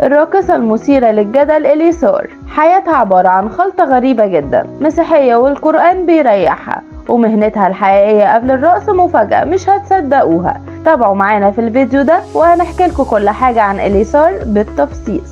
الراقصة المثيرة للجدل إليسار حياتها عبارة عن خلطة غريبة جدا، مسيحية والقرآن بيريحها، ومهنتها الحقيقية قبل الرقص مفاجأة مش هتصدقوها. تابعوا معانا في الفيديو ده وهنحكي لكم كل حاجة عن إليسار بالتفصيل.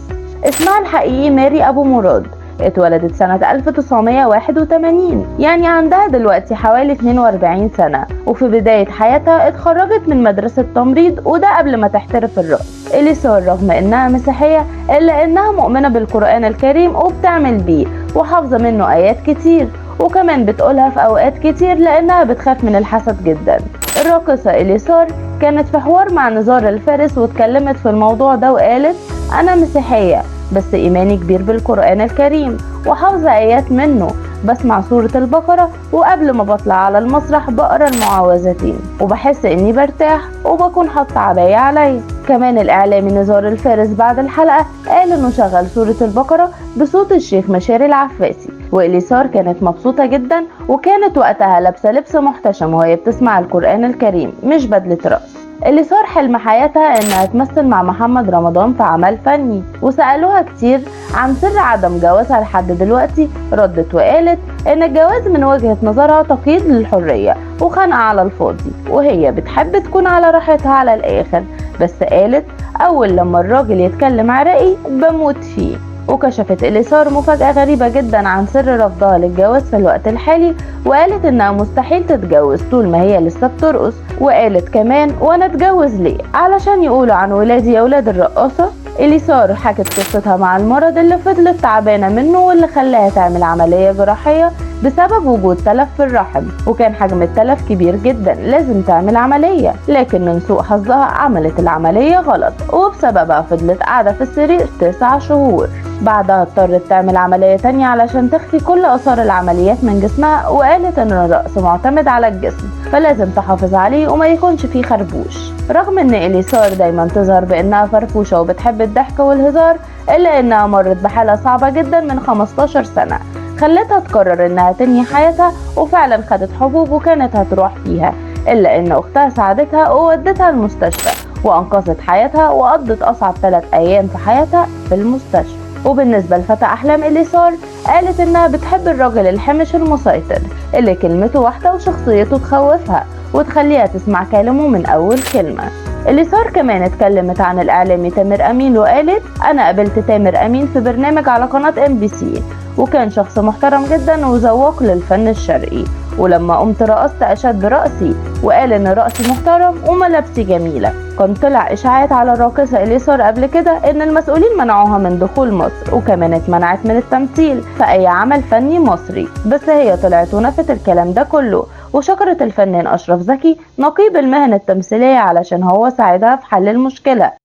اسمها الحقيقي ماري أبو مراد، اتولدت سنة 1981، يعني عندها دلوقتي حوالي 42 سنة. وفي بداية حياتها اتخرجت من مدرسة تمريض، وده قبل ما تحترف الرقص. إليسار رغم انها مسيحية الا انها مؤمنة بالقرآن الكريم وبتعمل بيه وحافظة منه آيات كتير، وكمان بتقولها في اوقات كتير لانها بتخاف من الحسد جدا. الراقصة إليسار كانت في حوار مع نزار الفارس واتكلمت في الموضوع ده وقالت: انا مسيحية بس ايماني كبير بالقرآن الكريم وحافظة ايات منه، بسمع سورة البقرة وقبل ما بطلع على المسرح بقرا المعوذتين وبحس اني برتاح وبكون حاطة عباية عليا. كمان الاعلامي نزار الفارس بعد الحلقة قال انه شغل سورة البقرة بصوت الشيخ مشاري العفاسي، وإليسار كانت مبسوطة جدا وكانت وقتها لابسة لبس محتشم وهي بتسمع القرآن الكريم مش بدلة رقص. إليسار حلم حياتها انها تمثل مع محمد رمضان في عمل فني، وسألوها كتير عن سر عدم جوازها لحد دلوقتي. ردت وقالت ان الجواز من وجهة نظرها تقييد للحرية وخنقة على الفاضي، وهي بتحب تكون على راحتها على الاخر، بس قالت اول لما الراجل يتكلم عراقي بموت فيه. وكشفت إليسار مفاجأة غريبة جدا عن سر رفضها للجواز في الوقت الحالي، وقالت انها مستحيل تتجوز طول ما هي لسه بترقص. وقالت كمان: وانا اتجوز ليه؟ علشان يقولوا عن ولادي يا ولاد الرقاصة. إليسار حكت قصتها مع المرض اللي فضلت تعبانة منه واللي خلاها تعمل عملية جراحية بسبب وجود تلف في الرحم، وكان حجم التلف كبير جدا لازم تعمل عملية، لكن من سوء حظها عملت العملية غلط وبسببها فضلت قاعدة في السرير 9 شهور. بعدها اضطرت تعمل عملية تانية علشان تخفي كل آثار العمليات من جسمها، وقالت ان الرأس معتمد على الجسم فلازم تحافظ عليه وما يكونش فيه خربوش. رغم ان إليسار دايما تظهر بانها فرفوشة وبتحب الضحك والهزار، الا انها مرت بحالة صعبة جدا من 15 سنة خلتها تقرر انها تنهي حياتها، وفعلا خدت حبوب وكانت هتروح فيها، الا ان اختها ساعدتها وودتها المستشفى وانقذت حياتها، وقضت اصعب 3 ايام في حياتها في المستشفى. وبالنسبة لفتى أحلام إليسار قالت إنها بتحب الراجل الحمش المسيطر اللي كلمته واحدة وشخصيته تخوفها وتخليها تسمع كلامه من أول كلمة. إليسار كمان اتكلمت عن الإعلامي تامر أمين وقالت: أنا قابلت تامر أمين في برنامج على قناة MBC، وكان شخص محترم جدا وذواق للفن الشرقي، ولما قمت رقصت أشد برأسي وقال إن رأسي محترم وملابسي جميلة. كان طلع إشاعات على الراقصة إليسار قبل كده إن المسؤولين منعوها من دخول مصر، وكمان اتمنعت من التمثيل في أي عمل فني مصري، بس هي طلعت ونفت الكلام ده كله، وشكرت الفنان أشرف زكي نقيب المهنة التمثيلية علشان هو ساعدها في حل المشكلة.